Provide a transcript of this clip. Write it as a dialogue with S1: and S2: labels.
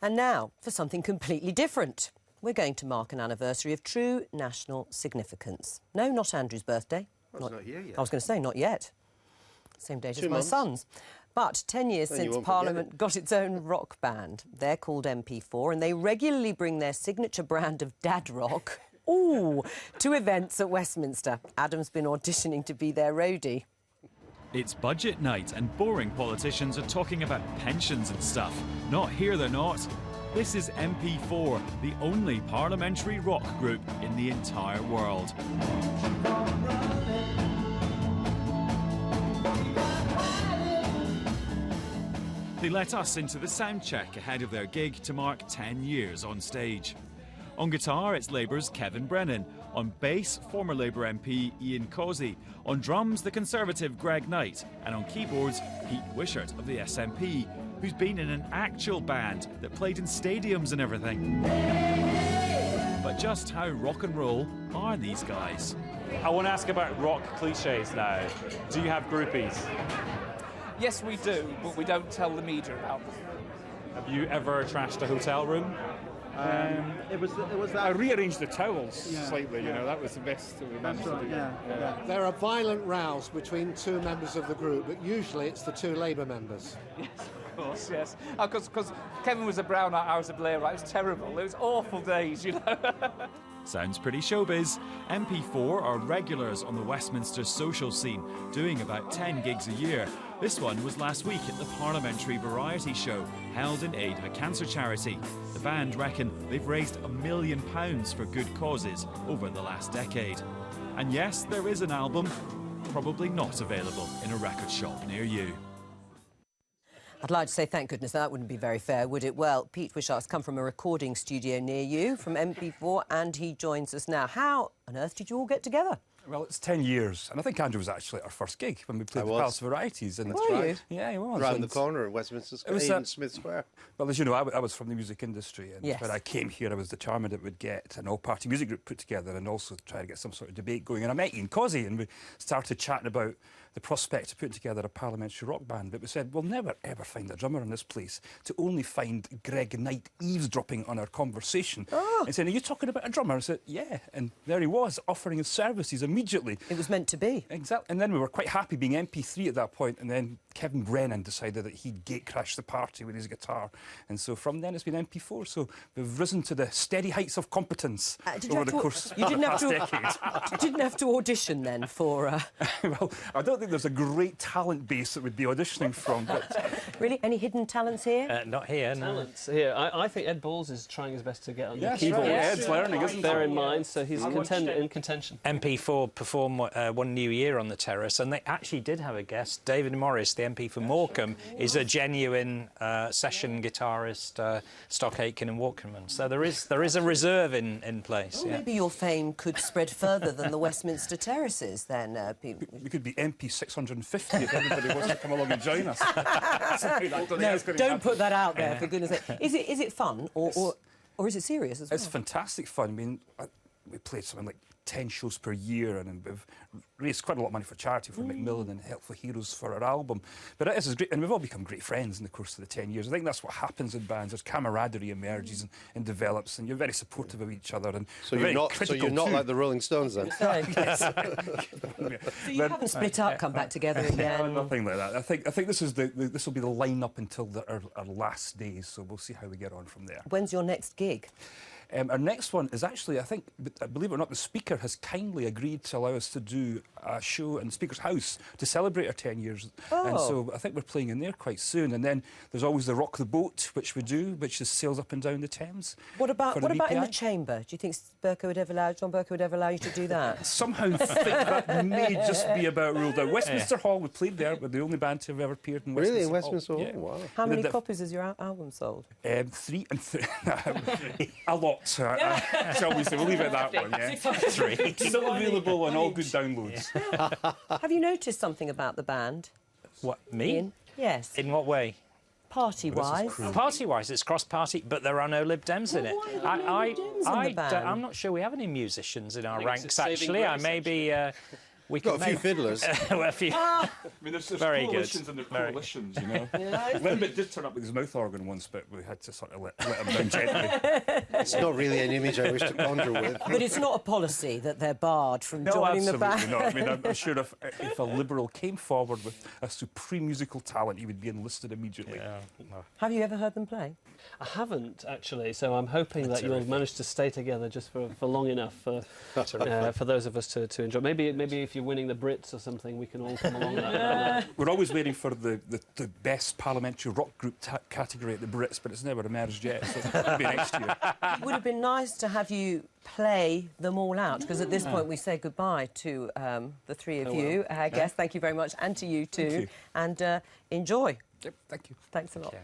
S1: And now for something completely different. We're going to mark an anniversary of true national significance. No, not Andrew's birthday.
S2: Well, it's not here yet.
S1: I was going to say, not yet. Same date as my son's. But 10 years since Parliament got its own rock band. They're called MP4, and they regularly bring their signature brand of dad rock to events at Westminster. Adam's been auditioning to be their roadie.
S3: It's budget night and boring politicians are talking about pensions and stuff. Not here, they're not. This is MP4, the only parliamentary rock group in the entire world. They let us into the sound check ahead of their gig to mark 10 years on stage. On guitar, it's Labour's Kevin Brennan. On bass, former Labour MP Ian Causey. On drums, the Conservative Greg Knight. And on keyboards, Pete Wishart of the SNP, who's been in an actual band that played in stadiums and everything. But just how rock and roll are these guys?
S4: I want to ask about rock cliches now. Do you have groupies?
S5: Yes, we do, but we don't tell the media about them.
S4: Have you ever trashed a hotel room?
S6: It was that.
S7: I rearranged the towels slightly, you know, that was the best that we managed to do.
S6: Yeah.
S8: There are violent rows between two members of the group, but usually it's the two Labour members.
S5: Yes, of course, yes. Because Kevin was a Brownite, I was a Blairite. It was terrible. It was awful days, you know.
S3: Sounds pretty showbiz. MP4 are regulars on the Westminster social scene, doing about 10 gigs a year. This one was last week at the Parliamentary Variety Show, held in aid of a cancer charity. The band reckon they've raised £1 million for good causes over the last decade. And yes, there is an album, probably not available in a record shop near you.
S1: I'd like to say thank goodness that wouldn't be very fair, would it? Well, Pete Wishart's come from a recording studio near you, from MP4, and he joins us now. How on earth did you all get together?
S7: Well, it's 10 years, and I think Andrew was actually at our first gig when we played the Palace Varieties. And
S1: That's right.
S7: Yeah, he was.
S2: Round the corner at Westminster Square, in Smith Square.
S7: Well, as you know, I was from the music industry, and
S1: yes.
S7: when I came here, I was determined it would get an all-party music group put together and also try to get some sort of debate going. And I met Ian Causey, and we started chatting about the prospect of putting together a parliamentary rock band. But we said, we'll never, ever find a drummer in this place, to only find Greg Knight eavesdropping on our conversation and saying, are you talking about a drummer? I said, yeah. And there he was, offering his services immediately.
S1: It was meant to be.
S7: Exactly. And then we were quite happy being MP3 at that point, and then Kevin Brennan decided that he'd gate-crash the party with his guitar. And so from then it's been MP4. So we've risen to the steady heights of competence over the course of the past decade.
S1: You didn't have to audition then for...
S7: Well, I don't think there's a great talent base that we'd be auditioning from. But...
S1: Really? Any hidden talents here?
S9: Not here, no.
S10: Talents here. I think Ed Balls is trying his best to get on the keyboard.
S7: Right. Yeah, Ed's learning, isn't he?
S10: Bear in mind, so he's in contention.
S9: MP4 performed one New Year on the terrace, and they actually did have a guest. David Morris, the MP for Morecambe, is a genuine session guitarist, Stock Aitken and Walkman. So there is a reserve in place.
S1: Well, maybe your fame could spread further than the Westminster terraces, then, Pete.
S7: We could be MP 650 if everybody wants to come along and join us.
S1: No, don't put that out there, for goodness sake. Is it fun, or is it serious as well?
S7: It's fantastic fun. I mean, we played something like 10 shows per year, and we've raised quite a lot of money for charity for Macmillan and Helpful Heroes for our album. But it is great, and we've all become great friends in the course of the 10 years. I think that's what happens in bands. There's camaraderie emerges and develops, and you're very supportive of each other. And
S2: so you're not like the Rolling Stones then?
S1: Yes. So you haven't split up, come back together again?
S7: Nothing like that. I think this will be the line-up until our last days, so we'll see how we get on from there.
S1: When's your next gig?
S7: Our next one is actually, I think, believe it or not, the Speaker has kindly agreed to allow us to do a show in the Speaker's house to celebrate our 10 years. And so I think we're playing in there quite soon. And then there's always the Rock the Boat, which we do, which is sails up and down the Thames.
S1: What about in the Chamber? Do you think John Burke would ever allow you to do that?
S7: Somehow think that may just be about ruled out. Westminster Hall, we played there. We're the only band to have ever appeared in Westminster
S2: Really, in Westminster Hall?
S7: Yeah.
S2: Wow.
S1: How many copies has your album sold?
S7: 3 and 3. A lot. Shall we say? We'll leave it at that one, yeah.
S9: 3.
S7: Still available on all good downloads.
S1: Have you noticed something about the band?
S9: What, me?
S1: Ian? Yes.
S9: In what way?
S1: Party-wise?
S9: Party-wise, it's cross-party, but there are no Lib Dems in it.
S1: I'm
S9: not sure we have any musicians in our ranks, actually. I may be we
S2: got
S9: can
S2: a few fiddlers.
S9: Well, a few.
S7: I mean, there's
S9: Very
S7: coalitions
S9: good.
S7: and there's coalitions, you know.
S1: Yeah,
S7: Lembit did turn up with his mouth organ once, but we had to sort of let him down gently.
S2: It's not really an image I wish to conjure with.
S1: But it's not a policy that they're barred from joining the band.
S7: No, absolutely not. I mean, I'm sure if a Liberal came forward with a supreme musical talent, he would be enlisted immediately.
S9: Yeah.
S1: Have you ever heard them play?
S10: I haven't, actually, so I'm hoping that you'll manage to stay together just for long enough for those of us to enjoy. Maybe if you're winning the Brits or something, we can all come along that.
S7: We're always waiting for the best parliamentary rock group category at the Brits, but it's never emerged yet, so it'll be next year.
S1: It would have been nice to have you play them all out, because at this point we say goodbye to the three of you. I guess thank you very much, and to you too.
S7: Thank you.
S1: And enjoy.
S7: Yep, thank you.
S1: Thanks a lot.
S9: Yeah.